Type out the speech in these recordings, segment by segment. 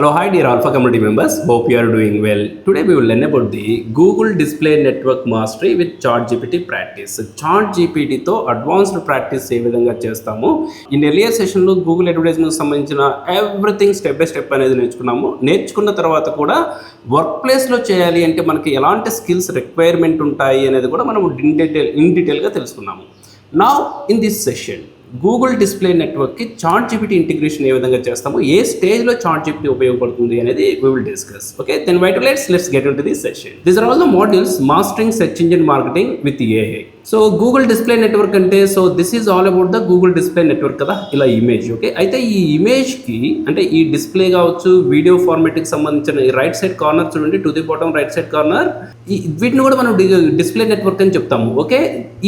Hello, hi dear Alpha community members. Hope you are doing well. Today we will learn about the Google Display Network Mastery with ChatGPT practice. ChatGPT తో advanced practice ఏ విధంగా చేస్తాము. In earlier సెషన్లో Google advertisement సంబంధించిన everything step by step అనేది నేర్చుకున్న తర్వాత కూడా work ప్లేస్లో చేయాలి అంటే మనకి ఎలాంటి స్కిల్స్ రిక్వైర్మెంట్ ఉంటాయి అనేది కూడా మనం ఇన్ డీటెయిల్గా తెలుసుకున్నాము. Now in this session Google display నెట్వర్క్కి ChatGPT ఇంటిగ్రేషన్ ఏ విధంగా చేస్తాము, ఏ స్టేజ్లో ChatGPT ఉపయోగపడుతుంది అనేది we will discuss. Okay, then let's get into this session. These are all the modules mastering search engine marketing with AI. So Google display network అంటే this is all about the Google display network కదా, ఇలా image. Okay, అయితే ఈ ఇమేజ్కి అంటే ఈ display కావచ్చు, video ఫార్మాట్కి సంబంధించిన ఈ రైట్ సైడ్ కార్నర్ చూడండి, to the bottom right side corner, వీటిని కూడా మనం డిస్ప్లే నెట్వర్క్ అని చెప్తాము. ఓకే,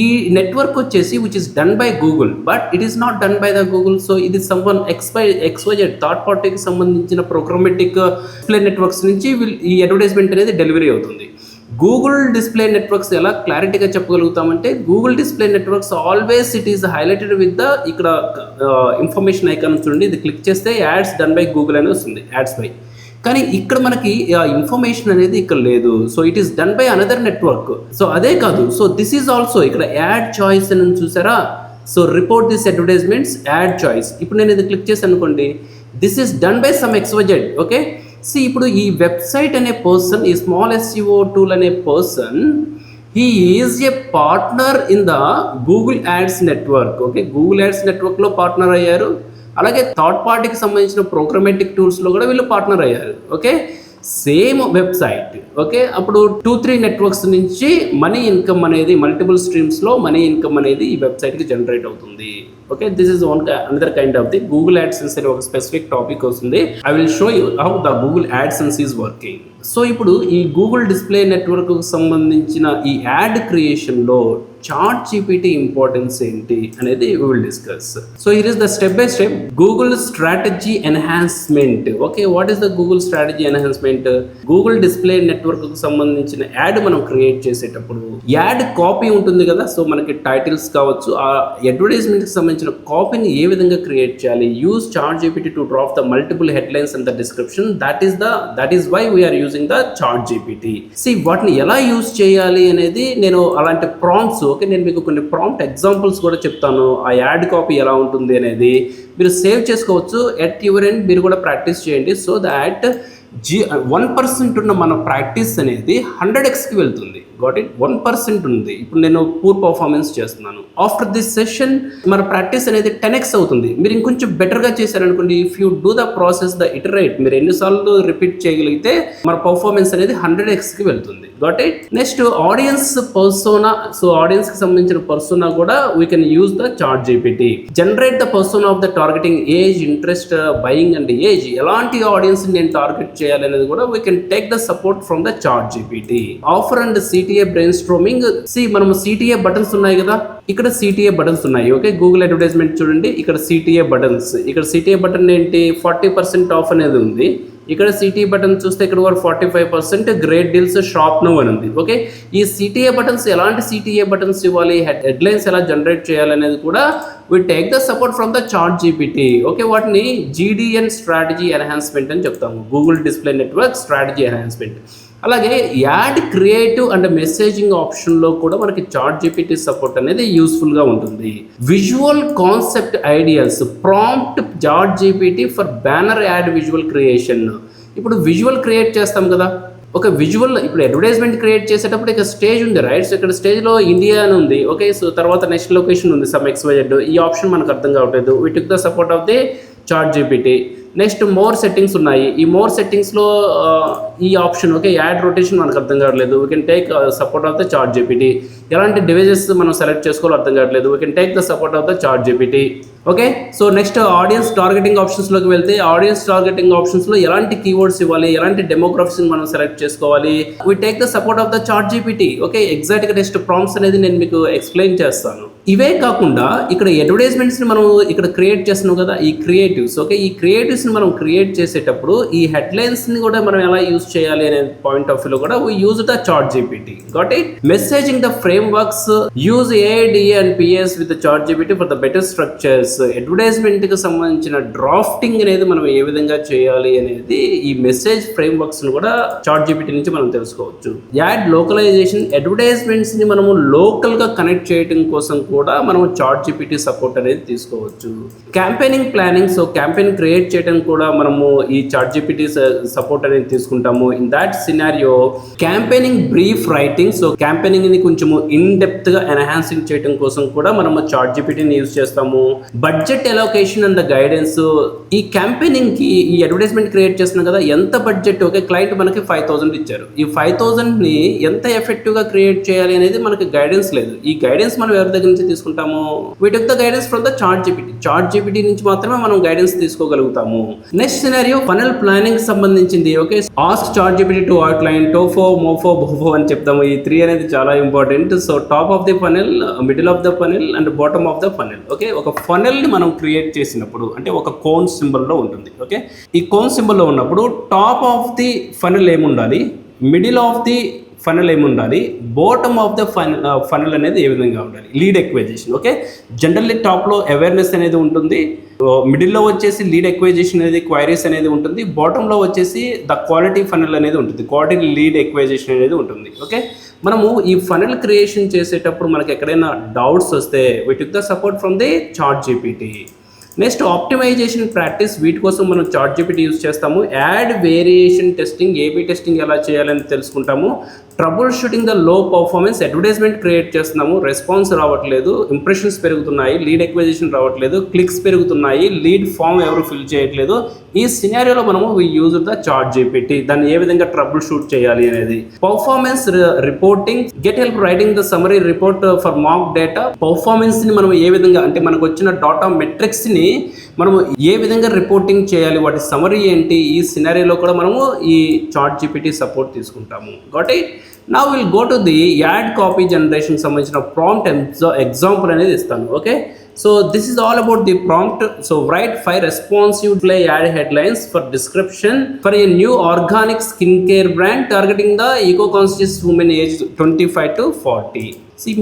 ఈ నెట్వర్క్ వచ్చేసి which is done by Google, but it is not done by the Google. So ఇది సమ్వన్ ఎక్స్వైజెడ్ థర్డ్ పార్టీకి సంబంధించిన ప్రోగ్రామెటిక్ డిస్ప్లే నెట్వర్క్స్ నుంచి ఈ అడ్వర్టైజ్మెంట్ అనేది డెలివరీ అవుతుంది. గూగుల్ డిస్ప్లే నెట్వర్క్స్ ఎలా క్లారిటీగా చెప్పగలుగుతామంటే, Google display networks always it is highlighted with the ఇక్కడ ఇన్ఫర్మేషన్ ఐకాన్ చూడండి, ఇది క్లిక్ చేస్తే యాడ్స్ డన్ బై గూగుల్ అని వస్తుంది, యాడ్స్ బై. కానీ ఇక్కడ మనకి ఇన్ఫర్మేషన్ అనేది ఇక్కడ లేదు. So it is done by another network. So అదే కాదు, సో దిస్ ఈజ్ ఆల్సో ఇక్కడ యాడ్ చాయిస్ అని చూసారా. So report this advertisements ad choice. ఇప్పుడు నేను ఇది క్లిక్ చేసి అనుకోండి, this is done by some XYZ. Okay, see ఇప్పుడు ఈ వెబ్సైట్ అనే పర్సన్, ఈ స్మాల్ SEO టూల్ అనే person, he is a partner in the Google ads network. Okay, Google ads నెట్వర్క్లో పార్ట్నర్ అయ్యారు, అలాగే థర్డ్ పార్టీకి సంబంధించిన ప్రోగ్రామెటిక్ టూల్స్లో కూడా వీళ్ళు పార్ట్నర్ అయ్యారు. Okay, same website. ఓకే, అప్పుడు 2-3 నెట్వర్క్స్ నుంచి మనీ ఇన్కమ్ అనేది, మల్టిపుల్ స్ట్రీమ్స్లో మనీ ఇన్కమ్ అనేది ఈ వెబ్సైట్కి జనరేట్ అవుతుంది. Okay, this is another kind of the Google AdSense అనే ఒక స్పెసిఫిక్ టాపిక్ వస్తుంది. I will show you how the Google AdSense is working. So ఇప్పుడు ఈ గూగుల్ డిస్ప్లే నెట్వర్క్కు సంబంధించిన ఈ యాడ్ క్రియేషన్లో ChatGPT ఇంపార్టెన్స్ ఏంటి అనేది we will discuss. So here is the step by step Google strategy enhancement. Okay, what is the Google strategy enhancement? Google display network కు సంబంధించిన add మనం క్రియేట్ చేసేటప్పుడు యాడ్ కాపీ ఉంటుంది కదా. సో మనకి titles కావచ్చు, ఆ అడ్వర్టైజ్మెంట్కి సంబంధించిన కాపీని ఏ విధంగా క్రియేట్ చేయాలి, use ChatGPT to drop the multiple headlines and the description. That is why we are using the ChatGPT. వాటిని ఎలా యూజ్ చేయాలి అనేది నేను అలాంటి ప్రాంప్ట్స్, ఓకే, నేను మీకు కొన్ని ప్రాంప్ట్ ఎగ్జాంపుల్స్ కూడా చెప్తాను. ఆ యాడ్ కాపీ ఎలా ఉంటుంది అనేది మీరు సేవ్ చేసుకోవచ్చు. ఎట్ యువర్ ఎండ్ మీరు కూడా ప్రాక్టీస్ చేయండి. సో దాట్ 1% ఉన్న మన ప్రాక్టీస్ అనేది 100xకి వెళ్తుంది. గాట్ ఇట్, 1% ఉంది. ఇప్పుడు నేను పూర్ పర్ఫార్మెన్స్ చేస్తున్నాను. ఆఫ్టర్ దిస్ సెషన్ మన ప్రాక్టీస్ అనేది 10x అవుతుంది. మీరు ఇంకొంచెం బెటర్గా చేశారనుకోండి, if you do the process the iterate, మీరు ఎన్నిసార్లు రిపీట్ చేయగలిగితే మన పర్ఫార్మెన్స్ అనేది 100xకి వెళ్తుంది. Got it. Next audience persona. So ఆడియన్స్కి సంబంధించిన పర్సోనా కూడా we can use the ChatGPT. Generate the persona of the targeting age, interest, buying and age. ఎలాంటి ఆడియన్స్ నేను టార్గెట్ చేయాలనేది కూడా we can take the support from the ChatGPT. Offer and CTA brain storming. మనం CTA buttons ఉన్నాయి కదా, ఇక్కడ CTA buttons ఉన్నాయి. Okay, Google advertisement చూడండి, ఇక్కడ CTA బటన్స్. ఇక్కడ CTA బటన్ ఏంటి, 40% ఆఫ్ అనేది ఉంది. ఇక్కడ CTA బటన్ చూస్తే ఇక్కడ కూడా 45% గ్రేట్ డీల్స్, షాప్ నౌ అని ఉంది. ఓకే, ఈ CTA బటన్స్ ఎలాంటి CTA బటన్స్ ఇవ్వాలి, హెడ్లైన్స్ ఎలా జనరేట్ చేయాలనేది కూడా we take the support from the ChatGPT. Okay, వాటిని GDN స్ట్రాటజీ ఎన్హాన్స్మెంట్ అని చెప్తాము, Google display network strategy enhancement. అలాగే యాడ్ క్రియేటివ్ అండ్ మెసేజింగ్ ఆప్షన్లో కూడా మనకి ChatGPT సపోర్ట్ అనేది యూస్ఫుల్గా ఉంటుంది. Visual concept ideas, prompt ChatGPT for banner add visual creation. ఇప్పుడు విజువల్ క్రియేట్ చేస్తాం కదా, ఒక విజువల్, ఇప్పుడు అడ్వర్టైజ్మెంట్ క్రియేట్ చేసేటప్పుడు ఇక స్టేజ్ ఉంది, రైట్. సో ఇక్కడ స్టేజ్లో ఇండియా అని ఉంది. ఓకే, సో తర్వాత నెక్స్ట్ లొకేషన్ ఉంది, సమ్ XYZ. ఈ ఆప్షన్ మనకు అర్థం కావట్లేదు. We took the support of the ChatGPT. Next more settings ఉన్నాయి. ఈ మోర్ సెట్టింగ్స్లో ఈ ఆప్షన్, ఓకే, యాడ్ రొటేషన్ మనకు అర్థం కావట్లేదు. We can take support of the ChatGPT. ఎలాంటి డివైజెస్ మనం సెలెక్ట్ చేసుకోవాలో అర్థం కావట్లేదు. We can take the support of the ChatGPT. Okay, so next audience targeting ఆప్షన్స్లోకి వెళ్తే, ఆడియన్స్ టార్గెటింగ్ ఆప్షన్స్లో ఎలాంటి కీవర్డ్స్ ఇవ్వాలి, ఎలాంటి డెమోగ్రఫీస్ని మనం సెలెక్ట్ చేసుకోవాలి, we take the support of the ChatGPT. Okay, ఎగ్జాక్ట్గా నెక్స్ట్ ప్రాంప్ట్స్ అనేది నేను మీకు ఎక్స్ప్లెయిన్ చేస్తాను. ఇవే కాకుండా ఇక్కడ అడ్వర్టైజ్మెంట్స్ని మనం ఇక్కడ క్రియేట్ చేస్తున్నాం కదా, ఈ క్రియేటివ్స్. ఓకే, ఈ క్రియేటివ్స్ని మనం క్రియేట్ చేసేటప్పుడు ఈ హెడ్లైన్స్ని కూడా మనం ఎలా యూజ్ చేయాలి అనే పాయింట్ ఆఫ్ వ్యూలో కూడా we use the chat GPT. Got it. Messaging the frameworks, use AIDA and PS with chat GPT for the better structures. అడ్వర్టైజ్మెంట్కి సంబంధించిన డ్రాఫ్టింగ్ అనేది మనం ఏ విధంగా చేయాలి అనేది ఈ మెసేజ్ ఫ్రేమ్ వర్క్స్ని కూడా చాట్ జీపీటీ నుంచి మనం తెలుసుకోవచ్చు. యాడ్ లోకలైజేషన్, అడ్వర్టైజ్మెంట్స్ని మనము లోకల్గా కనెక్ట్ చేయడం కోసం కూడా మనం చాట్ జీపీటీ సపోర్ట్ అనేది తీసుకోవచ్చు. Campaigning planning, so campaign create చేయడం కూడా మనము ఈ చాట్ జీపీటీ సపోర్ట్ అనేది తీసుకుంటాము. In that scenario campaigning brief writing, so campaigning ని కొంచెము ఇన్ డెప్త్ గా ఎన్హాన్సింగ్ చేయడం కోసం కూడా మనము చాట్ జీపీటీని యూజ్ చేస్తాము. బడ్జెట్ అలొకేషన్ అండ్ గైడెన్స్, ఈ క్యాంపెయినింగ్ కి ఈ అడ్వర్టైజ్మెంట్ క్రియేట్ చేస్తున్నాం కదా, ఎంత బడ్జెట్, ఓకే క్లయింట్ మనకి 5,000 ఇచ్చారు, ఈ 5,000 ని ఎంత ఎఫెక్టివ్ గా క్రియేట్ చేయాలి అనేది మనకి గైడెన్స్ లేదు. ఈ గైడెన్స్ మనం ఎవరి దగ్గర నుంచి తీసుకుంటాము? We took the guidance from the chat GPT. Chat GPT నుంచి మాత్రమే మనం గైడెన్స్ తీసుకోగలుగుతాము. నెక్స్ట్ సినారియో ఫనల్ ప్లానింగ్ సంబంధించింది. Okay, ask chat GPT to outline, TOFU, MOFU, BOFU అని చెప్తాము. ఈ 3 అనేది చాలా important. So top of the funnel, middle of the funnel and bottom of the funnel. Okay, ఒక ఫనల్ ని మనం క్రియేట్ చేసినప్పుడు అంటే ఒక కోన్ సింబల్ లో ఉంటుంది. ఓకే, ఈ కోన్ సింబల్ లో ఉన్నప్పుడు టాప్ ఆఫ్ ది ఫనల్ ఏముండాలి, మిడిల్ ఆఫ్ ది ఫనల్ ఏముండాలి, బాటమ్ ఆఫ్ ద ఫనల్ అనేది ఏ విధంగా ఉండాలి, లీడ్ ఎక్వైజేషన్. ఓకే, జనరల్లీ టాప్లో అవేర్నెస్ అనేది ఉంటుంది, మిడిల్లో వచ్చేసి లీడ్ ఎక్వైజేషన్ అనేది క్వైరీస్ అనేది ఉంటుంది, బాటంలో వచ్చేసి ద క్వాలిటీ ఫనల్ అనేది ఉంటుంది, క్వాలిటీ లీడ్ ఎక్వైజేషన్ అనేది ఉంటుంది. ఓకే, మనము ఈ ఫనల్ క్రియేషన్ చేసేటప్పుడు మనకి ఎక్కడైనా డౌట్స్ వస్తే we took the support from the chat GPT. Next optimisation practice, వీటి కోసం మనం చాట్ జీపీటీ యూజ్ చేస్తాము. Ad variation testing, AB testing ఎలా చేయాలని తెలుసుకుంటాము. Trouble shooting the low performance, advertisement create చేస్తున్నాము, రెస్పాన్స్ రావట్లేదు, ఇంప్రెషన్స్ పెరుగుతున్నాయి, లీడ్ ఎక్విజిషన్ రావట్లేదు, క్లిక్స్ పెరుగుతున్నాయి, లీడ్ ఫామ్ ఎవరు ఫిల్ చేయట్లేదు. ఈ సినారియోలో మనము we use the chat GPT, దాన్ని ఏ విధంగా ట్రబుల్ షూట్ చేయాలి అనేది. Performance reporting, get help writing the summary report for mock data. Performance ని మనం ఏ విధంగా అంటే మనకు వచ్చిన డాటా మెట్రిక్స్ ని మనము ఏ విధంగా రిపోర్టింగ్ చేయాలి, వాటి సమరీ ఏంటి, ఈ సినారియోలో కూడా మనము ఈ చాట్ జీపీటీ సపోర్ట్ తీసుకుంటాము. Got it. Now will go to the ad copy generation సంబంధించిన ప్రాంప్ట్ ఎగ్జాంపుల్ అనేది ఇస్తాను. Okay, so this is all about the prompt. So write 5 responsive play ad headlines for description for a new organic skin care brand targeting the eco conscious women age 25 to 40.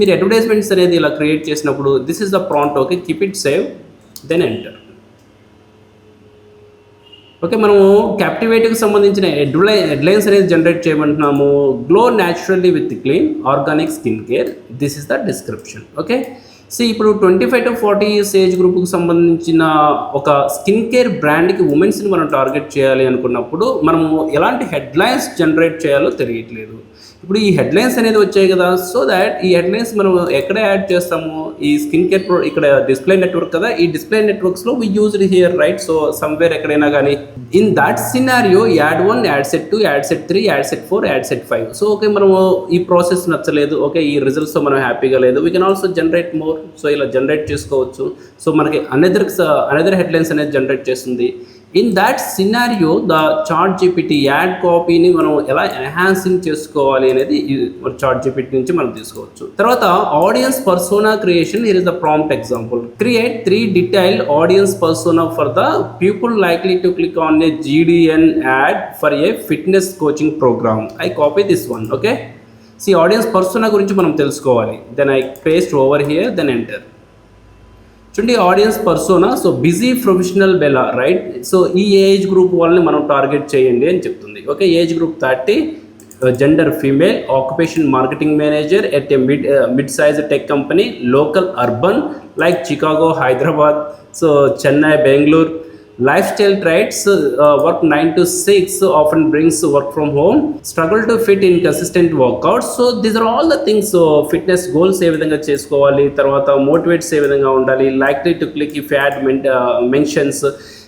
మీరు advertisements అనేది ఇలా create చేసినప్పుడు this is the prompt. Okay, keep it save, then enter. Okay, మనము క్యాప్టివేట్కి సంబంధించిన headlines అనేది generate చేయమంటున్నాము. Glow naturally with clean organic skin care, this is the description. Okay, ఇప్పుడు 25 to 40 years ఏజ్ గ్రూప్కి సంబంధించిన ఒక స్కిన్ కేర్ బ్రాండ్కి ఉమెన్స్ని మనం టార్గెట్ చేయాలి అనుకున్నప్పుడు మనము ఎలాంటి హెడ్లైన్స్ జనరేట్ చేయాలో తెలియట్లేదు. ఇప్పుడు ఈ హెడ్లైన్స్ అనేది వచ్చాయి కదా, సో దాట్ ఈ హెడ్లైన్స్ మనం ఎక్కడ యాడ్ చేస్తాము, ఈ స్కిన్ కేర్ ఇక్కడ డిస్ప్లే నెట్వర్క్ కదా, ఈ డిస్ప్లే నెట్వర్క్స్లో we used here right. So somewhere ఎక్కడైనా కానీ in that scenario ad 1, ad set 2, ad set 3, ad set 4, ad set 5. So okay, మనము ఈ ప్రాసెస్ నచ్చలేదు, ఓకే ఈ రిజల్ట్స్తో మనం హ్యాపీగా లేదు, we can also generate more. So ఇలా జనరేట్ చేసుకోవచ్చు. సో మనకి అనదర్ హెడ్లైన్స్ అనేది జనరేట్ చేస్తుంది. In that scenario the chat GPT ad కాపీని మనం ఎలా ఎన్హాన్సింగ్ చేసుకోవాలి అనేది చాట్ జీపీటీ నుంచి మనం తీసుకోవచ్చు. తర్వాత audience persona creation, here is the prompt example. Create 3 detailed audience persona for the people likely to click on a GDN ad for a fitness coaching program. I copy this one. Okay, audience persona గురించి మనం తెలుసుకోవాలి. Then I paste over here, then enter. చూడండి audience persona, so busy professional Bella right. So ఈ age group వాళ్ళని మనం target చేయండి అని చెప్తుంది. Okay, age group 30, gender female, occupation marketing manager at a mid size tech company, local urban like Chicago, Hyderabad, so Chennai, Bengaluru. Lifestyle traits, work 9 to 6, often brings work from home, struggle to fit in consistent workouts. So these are all the things. So fitness goals ఏ విధంగా చేసుకోవాలి, తర్వాత motivates ఏ విధంగా ఉండాలి, likely to click if ad mentions.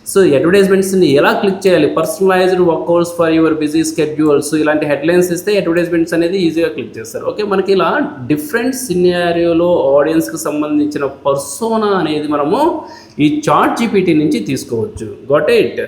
So అడ్వర్టైజ్మెంట్స్ని ఎలా click చేయాలి, personalised workouts for your busy schedule. So ఇలాంటి headlines ఇస్తే అడ్వర్టైజ్మెంట్స్ అనేది ఈజీగా క్లిక్ చేస్తారు. ఓకే, మనకి ఇలా డిఫరెంట్ సినారియోలో ఆడియన్స్కి సంబంధించిన పర్సోనా అనేది మనము ఈ చాట్ జీపీటీ నుంచి తీసుకోవచ్చు. Got it.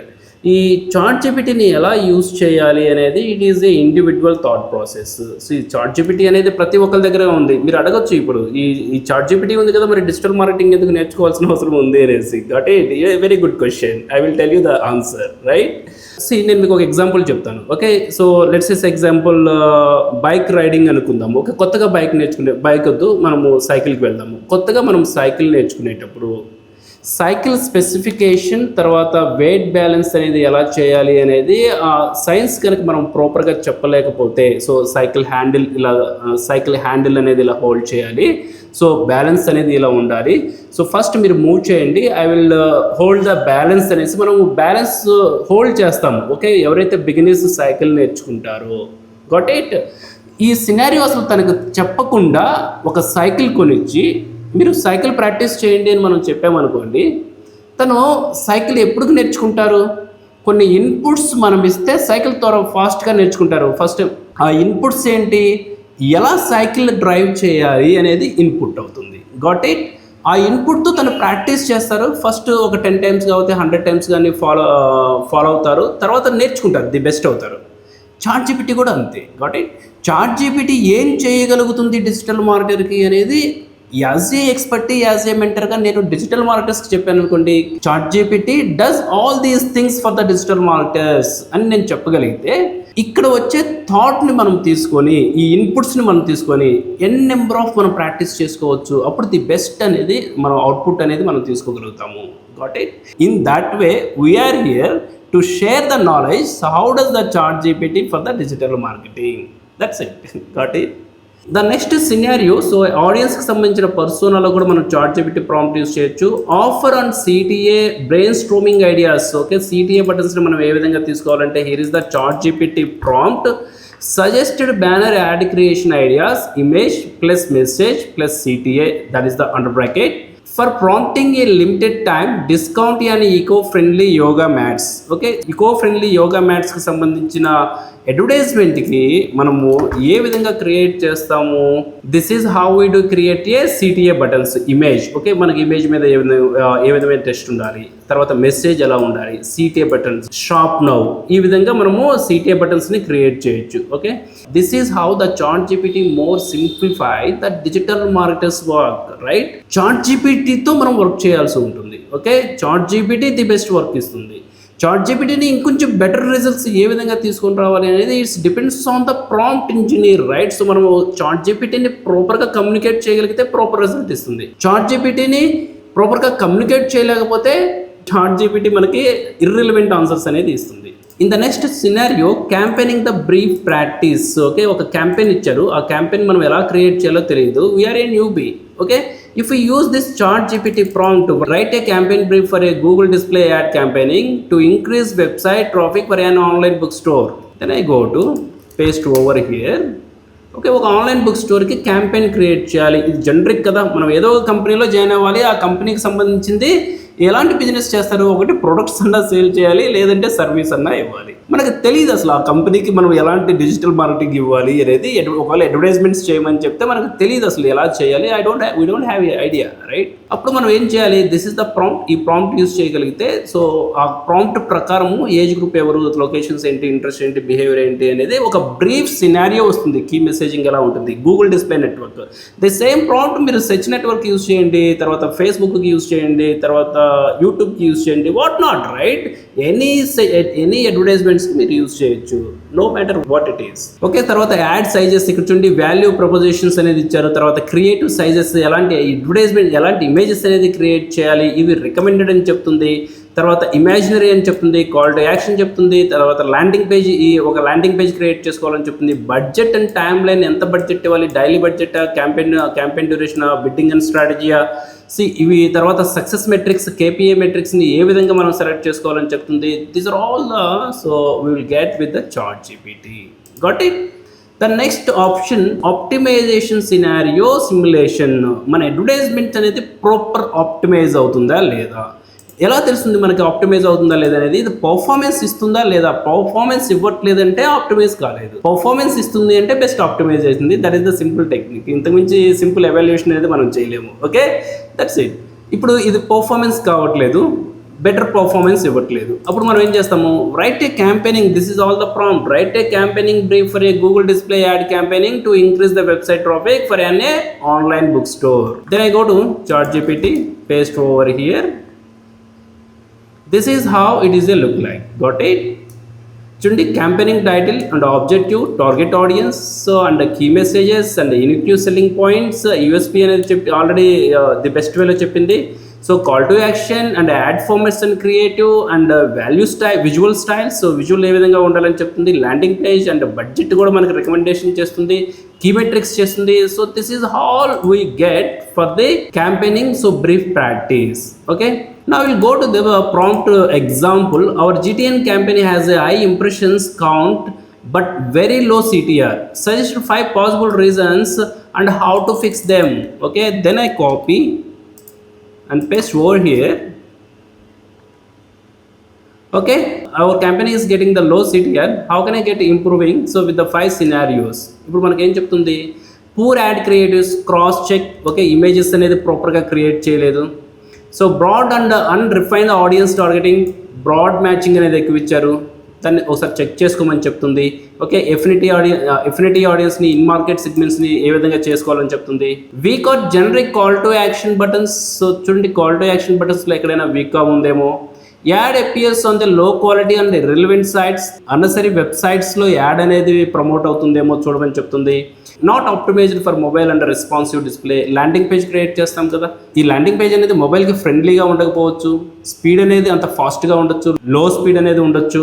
ఈ చాట్ జీపీటీని ఎలా యూజ్ చేయాలి అనేది it is a individual thought process. So ఈ చాట్ జీపీటీ అనేది ప్రతి ఒక్కరి దగ్గర ఉంది. మీరు అడగొచ్చు ఇప్పుడు ఈ చాట్ జీపీటీ ఉంది కదా, మరి డిజిటల్ మార్కెటింగ్ ఎందుకు నేర్చుకోవాల్సిన అవసరం ఉంది అనేసి. Got it very good question. I will tell you the answer, right? నేను మీకు ఒక ఎగ్జాంపుల్ చెప్తాను. Okay, so let's say example bike riding అనుకుందాము. ఓకే, కొత్తగా బైక్ వద్దు, మనము సైకిల్కి వెళ్దాము. కొత్తగా మనం సైకిల్ నేర్చుకునేటప్పుడు సైకిల్ స్పెసిఫికేషన్, తర్వాత వెయిట్ బ్యాలెన్స్ అనేది ఎలా చేయాలి అనేది సైన్స్ కనుక మనం ప్రాపర్గా చెప్పలేకపోతే, సో సైకిల్ హ్యాండిల్ అనేది ఇలా హోల్డ్ చేయాలి, సో బ్యాలెన్స్ అనేది ఇలా ఉండాలి. సో ఫస్ట్ మీరు మూవ్ చేయండి, I will hold the balance అనేసి మనం బ్యాలెన్స్ హోల్డ్ చేస్తాము. ఓకే, ఎవరైతే బిగినర్స్ సైకిల్ నేర్చుకుంటారో, గాట్ ఇట్? ఈ సినారియో అసలు తనకు చెప్పకుండా ఒక సైకిల్ కొనిచ్చి మీరు సైకిల్ ప్రాక్టీస్ చేయండి అని మనం చెప్పామనుకోండి, తను సైకిల్ ఎప్పుడు నేర్చుకుంటారు? కొన్ని ఇన్పుట్స్ మనం ఇస్తే సైకిల్ ఫాస్ట్గా నేర్చుకుంటారు. ఫస్ట్ ఆ ఇన్పుట్స్ ఏంటి? ఎలా సైకిల్ డ్రైవ్ చేయాలి అనేది ఇన్పుట్ అవుతుంది. Got it? ఆ ఇన్పుట్తో తను ప్రాక్టీస్ చేస్తారు. ఫస్ట్ ఒక 10 టైమ్స్ కాకపోతే 100 టైమ్స్ కానీ ఫాలో అవుతారు, తర్వాత నేర్చుకుంటారు, ది బెస్ట్ అవుతారు. చాట్ జీపీటీ కూడా అంతే. Got it? చాట్ జీపీటీ ఏం చేయగలుగుతుంది డిజిటల్ మార్కెటర్కి అనేది as a expert, as a మెంటర్గా నేను డిజిటల్ మార్కెటర్స్కి చెప్పాను అనుకోండి, chat GPT does all these things for the digital marketers అని నేను చెప్పగలిగితే, ఇక్కడ వచ్చే థాట్ని మనం తీసుకొని, ఈ ఇన్పుట్స్ని మనం తీసుకొని నెంబర్ ఆఫ్ మనం ప్రాక్టీస్ చేసుకోవచ్చు. అప్పుడు ది బెస్ట్ అనేది మనం అవుట్పుట్ అనేది మనం తీసుకోగలుగుతాము. Got it? In that way we are here to share the knowledge. How does the chat GPT for the digital marketing? That's it. Got it? The next scenario, so ఆడియన్స్కి సంబంధించిన పర్సోనాలో కూడా మనం చాట్ జీపీటీ ప్రాంప్ట్ యూస్ చేయొచ్చు. Offer and CTA brainstorming ideas. Okay, CTA బటన్స్ని మనం ఏ విధంగా తీసుకోవాలంటే, here is the chat GPT prompt. Suggested banner ad creation ideas, image plus message plus CTA, that is the under bracket. For prompting a limited time discount and eco friendly yoga mats. Okay, eco friendly yoga మ్యాట్స్కి సంబంధించిన అడ్వర్టైజ్మెంట్కి మనము ఏ విధంగా create చేస్తాము? This is how we do create a CTA buttons image. Okay, మనకి image మీద ఏ విధమైన టెక్స్ట్ ఉండాలి, తర్వాత మెసేజ్ ఎలా ఉండాలి, సిటిఏ బటన్స్, షాప్ నౌ, ఈ విధంగా మనము సిటిఏ బటన్స్ని క్రియేట్ చేయొచ్చు. Okay, this is how the chat GPT more simplify the digital marketers work, right? Chat జీపీటీతో మనం వర్క్ చేయాల్సి ఉంటుంది. Okay, chat GPT the best work ఇస్తుంది. చాట్ జీపీటీని ఇంకొంచెం బెటర్ రిజల్ట్స్ ఏ విధంగా తీసుకొని రావాలి అనేది it's depends on the prompt engineer, right? So మనము చాట్ జీపీటీని ప్రాపర్గా కమ్యూనికేట్ చేయగలిగితే ప్రాపర్ రిజల్ట్ ఇస్తుంది. చాట్ జీపీటీని ప్రాపర్గా కమ్యూనికేట్ చేయలేకపోతే చాట్ జీపీటీ మనకి ఇర్రిలవెంట్ ఆన్సర్స్ అనేది ఇస్తుంది. In the next scenario, campaigning the brief practice. Okay, ఒక క్యాంపెయిన్ ఇచ్చారు, ఆ క్యాంపెయిన్ మనం ఎలా క్రియేట్ చేయాలో తెలియదు. We are a newbie. Okay, if we use this chat GPT prompt to write a campaign brief for a Google display ad campaigning to increase website traffic for an online bookstore, then I go to paste over here. Okay, ఒక online book స్టోర్కి campaign create చేయాలి. ఇది generic కదా, మనం ఏదో ఒక కంపెనీలో join అవ్వాలి, ఆ కంపెనీకి సంబంధించింది ఎలాంటి బిజినెస్ చేస్తారు, ఒకటి ప్రొడక్ట్స్ అన్నా సేల్ చేయాలి, లేదంటే సర్వీస్ అన్నా ఇవ్వాలి. మనకు తెలియదు అసలు ఆ కంపెనీకి మనం ఎలాంటి డిజిటల్ మార్కెటింగ్ ఇవ్వాలి అనేది. ఒకవేళ అడ్వర్టైజ్మెంట్స్ చేయమని చెప్తే మనకు తెలియదు అసలు ఎలా చేయాలి. We don't have a idea, right? అప్పుడు మనం ఏం చేయాలి? This is the prompt. ఈ ప్రాంప్ట్ యూస్ చేయగలిగితే, సో ఆ ప్రాంప్ట్ ప్రకారము ఏజ్ గ్రూప్ ఎవరు, లొకేషన్స్ ఏంటి, ఇంట్రెస్ట్ ఏంటి, బిహేవియర్ ఏంటి అనేది ఒక బ్రీఫ్ సినారియో వస్తుంది. కీ మెసేజింగ్ ఎలా ఉంటుంది, Google display network. The same prompt మీరు సెర్చ్ నెట్వర్క్ యూస్ చేయండి, తర్వాత ఫేస్బుక్కి యూస్ చేయండి, తర్వాత యూట్యూబ్కి యూస్ చేయండి, వాట్ నాట్, రైట్? ఎనీ అడ్వర్టైజ్మెంట్స్కి మీరు యూస్ చేయొచ్చు, no matter what it is. Okay, తర్వాత యాడ్ సైజెస్ ఇక్కడ చూడండి, వాల్యూ ప్రపోజిషన్స్ అనేది ఇచ్చారు. తర్వాత క్రియేటివ్ సైజెస్, ఎలాంటి అడ్వర్టైజ్మెంట్, ఎలాంటి ఇమేజెస్ అనేది క్రియేట్ చేయాలి, ఇవి రికమెండెడ్ అని చెప్తుంది. తర్వాత ఇమాజినరీ అని చెప్తుంది, కాల్ టు యాక్షన్ చెప్తుంది. తర్వాత ల్యాండింగ్ పేజ్, ఒక ల్యాండింగ్ పేజ్ క్రియేట్ చేసుకోవాలని చెప్తుంది. బడ్జెట్ అండ్ టైమ్ లైన్, ఎంత బడ్జెట్ ఇవ్వాలి, daily budget, campaign duration, bidding and స్ట్రాటజీయా, ఇవి. తర్వాత సక్సెస్ మెట్రిక్స్, కేపీఏ మెట్రిక్స్ని ఏ విధంగా మనం సెలెక్ట్ చేసుకోవాలని చెప్తుంది. These are all the, so we will get with the chat GPT. Got it? The next option, optimisation scenario simulation. మన అడ్వర్టైజ్మెంట్ అనేది ప్రాపర్ ఆప్టిమైజ్ అవుతుందా లేదా, ఎలా తెలుస్తుంది మనకి ఆప్టిమైజ్ అవుతుందా లేదా అనేది? ఇది పర్ఫార్మెన్స్ ఇస్తుందా లేదా, పర్ఫార్మెన్స్ ఇవ్వట్లేదంటే ఆప్టిమైజ్ కాలేదు, పర్ఫార్మెన్స్ ఇస్తుంది అంటే బెస్ట్ ఆప్టిమైజ్ అవుతుంది. That is the simple technique. ఇంతకుమించి సింపుల్ ఎవాల్యుయేషన్ అనేది మనం చేయలేము. Okay, that's it. ఇప్పుడు ఇది పర్ఫార్మెన్స్ కావట్లేదు, బెటర్ పర్ఫార్మెన్స్ ఇవ్వట్లేదు. అప్పుడు మనం ఏం చేస్తాము, right A campaigning, this is all the prompt, right A campaigning brief for a Google display add campaigning to increase the website traffic for an online book store. Then I go to ChatGPT, paste over here. This is how it is a look like. Got it? చూడండి, campaigning title and objective, target audience and key messages and unique selling points, USP అనేది చెప్పి already the best వేలో చెప్పింది. So call to action and ad formats and creative and value style, visual style, so visual ఏ విధంగా ఉండాలని చెప్తుంది. Landing page and budget కూడా మనకి రికమెండేషన్ చేస్తుంది, కీ మెట్రిక్స్ చేస్తుంది. So this is all we get for the campaigning so brief practice. Okay, now we'll go to the prompt example. Our GTN campaign has a high impressions count but very low CTR. Suggest 5 possible reasons and how to fix them. Okay, then I copy and paste over here. Okay, our campaign is getting the low CTR. How can I get improving? So with the 5 scenarios, ఇప్పుడు మనకి ఏం చెప్తుంది, poor ad creatives, cross check. Okay, images అనేది ప్రాపర్గా create చేయలేదు. So broad and unrefined audience targeting, broad matching అనేది ఎక్కువ ఇచ్చారు, దాన్ని ఒకసారి చెక్ చేసుకోమని చెప్తుంది. ఓకే, ఎఫినిటీ ఆడియన్స్ని, ఇన్ మార్కెట్ సిగ్మెంట్స్ని ఏ విధంగా చేసుకోవాలని చెప్తుంది. Weak or generic call to action buttons. So చూడండి, కాల్ టు యాక్షన్ బటన్స్లో ఎక్కడైనా వీక్గా ఉందేమో. Ad appears on the low quality and relevant sites, అన్నసరీ వెబ్సైట్స్లో యాడ్ అనేది ప్రమోట్ అవుతుందేమో చూడమని చెప్తుంది. Not optimised for mobile and responsive display. Landing page create చేస్తాం కదా, ఈ ల్యాండింగ్ పేజ్ అనేది మొబైల్కి ఫ్రెండ్లీగా ఉండకపోవచ్చు, స్పీడ్ అనేది అంత ఫాస్ట్గా ఉండొచ్చు, లో స్పీడ్ అనేది ఉండొచ్చు.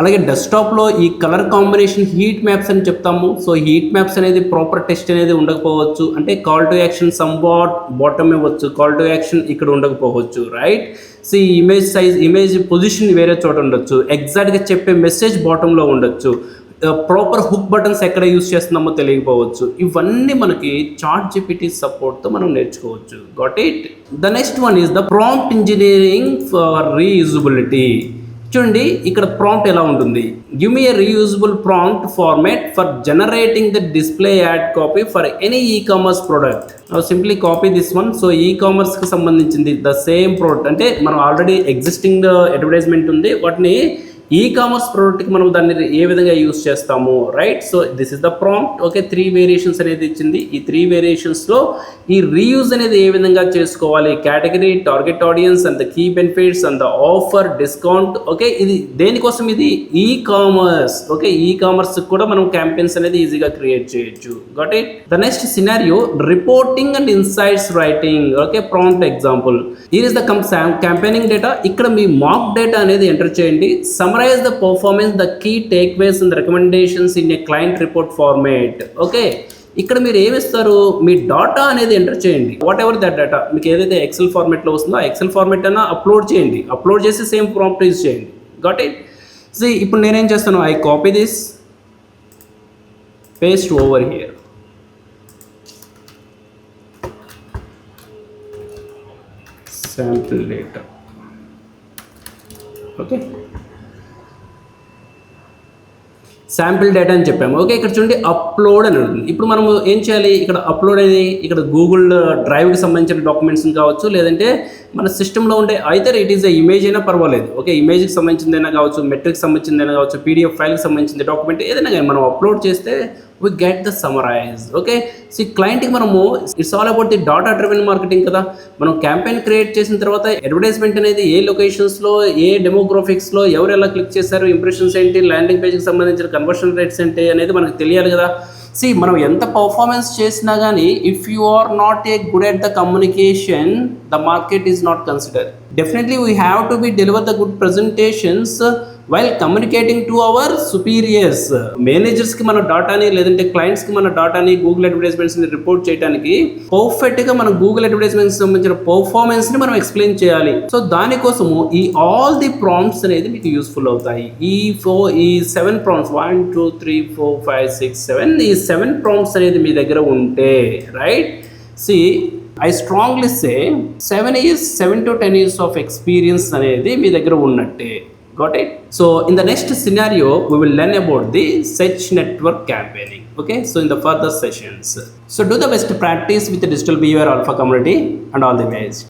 అలాగే డెస్క్టాప్లో ఈ కలర్ కాంబినేషన్ హీట్ మ్యాప్స్ అని చెప్తాము. సో హీట్ మ్యాప్స్ అనేది ప్రాపర్ టెస్ట్ అనేది ఉండకపోవచ్చు, అంటే call to action somewhat bottom ఇవ్వచ్చు, కాల్ టు యాక్షన్ ఇక్కడ ఉండకపోవచ్చు, రైట్. సో ఈ ఇమేజ్ సైజ్, ఇమేజ్ పొజిషన్ వేరే చోట ఉండొచ్చు, ఎగ్జాక్ట్గా చెప్పే మెసేజ్ బాటంలో ఉండొచ్చు, ప్రాపర్ హుక్ బటన్స్ ఎక్కడ యూస్ చేస్తున్నామో తెలియకపోవచ్చు. ఇవన్నీ మనకి ChatGPT సపోర్ట్తో మనం నేర్చుకోవచ్చు. Got it. The next one is the prompt engineering for reusability. చూడండి, ఇక్కడ ప్రాంప్ట్ ఎలా ఉంటుంది, give me A reusable prompt format for generating the display ad copy for any ecommerce product. Simply copy this one. So ఈకామర్స్కి సంబంధించింది the same product, అంటే మనం already existing advertisement ఉంది, వాటిని ఈకామర్స్ ప్రోడక్ట్కి మనం దాన్ని ఏ విధంగా యూస్ చేస్తాము, right. So this is the prompt. Okay, 3 variations అనేది ఇచ్చింది. ఈ 3 వేరియేషన్స్లో ఈ రీయూజ్ అనేది ఏ విధంగా చేసుకోవాలి, category, target audience and the key benefits and the offer, discount. Okay, ఇది దేనికోసం, ఇది ఈకామర్స్. ఓకే, ఈకామర్స్ కూడా మనం క్యాంపెయిన్స్ అనేది ఈజీగా క్రియేట్ చేయొచ్చు. Got it. The next scenario, reporting and insights writing. Okay, prompt example, here is the campaigning data. ఇక్కడ మీ మాక్ data అనేది ఎంటర్ చేయండి. Summarize the performance, the key takeaways and the recommendations in a client report format. Okay, ఇక్కడ మీరు ఏమి ఇస్తారు, మీ data అనేది enter చేయండి. వాట్ ఎవర్ దట్ డేటా మీకు ఏదైతే ఎక్సెల్ ఫార్మేట్లో వస్తుందో ఆ ఎక్సెల్ ఫార్మేట్ అయినా అప్లోడ్ చేయండి. అప్లోడ్ చేసి సేమ్ ప్రాంప్ట్ యూజ్ చేయండి. Got it. సో ఇప్పుడు నేనేం చేస్తాను, I copy this, paste over here. Sample data. Okay, sample data అని చెప్పాము. ఓకే, ఇక్కడ చూడండి అప్లోడ్ అని ఉంటుంది. ఇప్పుడు మనం ఏం చేయాలి, ఇక్కడ అప్లోడ్ అనేది ఇక్కడ గూగుల్ డ్రైవ్కి సంబంధించిన డాక్యుమెంట్స్ కావచ్చు, లేదంటే మన సిస్టంలో ఉండే ఐదర్ ఇట్ ఈస్ ఇమేజ్ అయినా పర్వాలేదు. ఓకే, ఇమేజ్కి సంబంధించిందైనా కావచ్చు, మెట్రిక్స్ సంబంధించిందైనా కావచ్చు, PDF ఫైల్కి సంబంధించిన డాక్యుమెంట్ ఏదైనా కానీ మనం అప్లోడ్ చేస్తే we get the summarize. Okay, so క్లయింట్కి మనము it's all about the data driven marketing కదా. మనం క్యాంపెయిన్ క్రియేట్ చేసిన తర్వాత అడ్వర్టైజ్మెంట్ అనేది ఏ లొకేషన్స్లో, ఏ డెమోగ్రఫిక్స్లో ఎవరు ఎలా క్లిక్ చేశారు, ఇంప్రెషన్స్ ఏంటి, ల్యాండింగ్ పేజ్కి సంబంధించిన కన్వర్షన్ రేట్స్ ఏంటి అనేది మనకు తెలియాలి కదా. మనం ఎంత పర్ఫార్మెన్స్ చేసినా కానీ if you are not a good at the communication, the market is not consider. Definitely we have to be deliver the good presentations while communicating to our superiors. మేనేజర్స్కి మన డాటాని, లేదంటే క్లయింట్స్కి మన డాటాని, గూగుల్ అడ్వర్టైజ్మెంట్స్ని రిపోర్ట్ చేయడానికి పర్ఫెక్ట్గా మనం గూగుల్ అడ్వర్టైజ్మెంట్స్ సంబంధించిన పర్ఫార్మెన్స్ని మనం ఎక్స్ప్లెయిన్ చేయాలి. సో దానికోసము ఈ ఆల్ ది ప్రాంప్ట్స్ అనేది మీకు యూస్ఫుల్ అవుతాయి. ఈ 7 ప్రాంప్ట్స్ 1 2 3 4 5 6 7 ఈ 7 ప్రాంప్ట్స్ అనేది మీ దగ్గర ఉంటే, right. I strongly say 7 to 10 years of experience అనేది మీ దగ్గర ఉన్నట్టే. Got it? So in the next scenario, we will learn about the search network campaigning. Okay, so in the further sessions. So do the best practice with the Digital Behavior Alpha community and all the best.